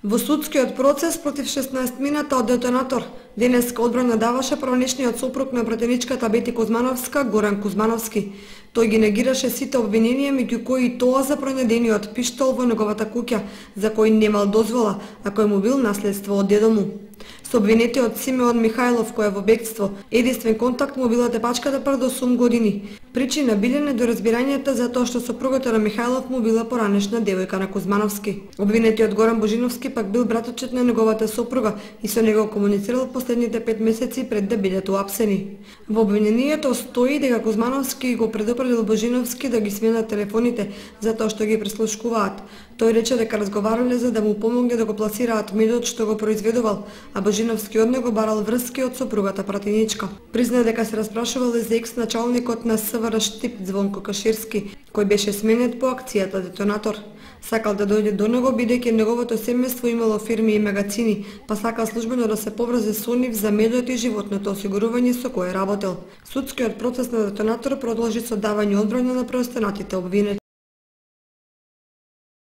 Во судскиот процес против 16-мината од детонатор, денеска одбрана даваше правнишниот сопруг на пратеничката Бети Кузмановска, Горан Кузмановски. Тој ги негираше сите обвиненија, меѓу кои и тоа за пронајдениот пиштол во неговата куќа, за кој немал дозвола, а кој му бил наследство од дедо му. Со обвинетиот Симеон Михајлов, кој е во бегство, единствен контакт му била тепачката пред 8 години. Причина биле недоразбирањата за тоа што сопругата на Михајлов му била поранешна девојка на Кузмановски. Обвинетиот Горан Божиновски пак бил браточет на неговата сопруга и со него комуницирал последните 5 месеци пред да бидат уапсени. Во обвинението стои дека Кузмановски го предупредил Божиновски да ги сменат телефоните затоа што ги преслушкуваат. Тој рече дека разговарале за да му помогне да го пласираат медот што го произведувал, а Божиновски од него барал врски од сопругата пратеничка. Призна дека се распрашувал за екс-началникот на СВР Штип Звонко Каширски, кој беше сменет по акцијата детонатор. Сакал да дојде до него бидејќи неговото семејство имало фирми и магазини, па сакал службено да се поврзе со нив за медот и животното осигурување со кое работел. Судскиот процес на детонатор продолжи со давање одбрана на преостанатите обвинети.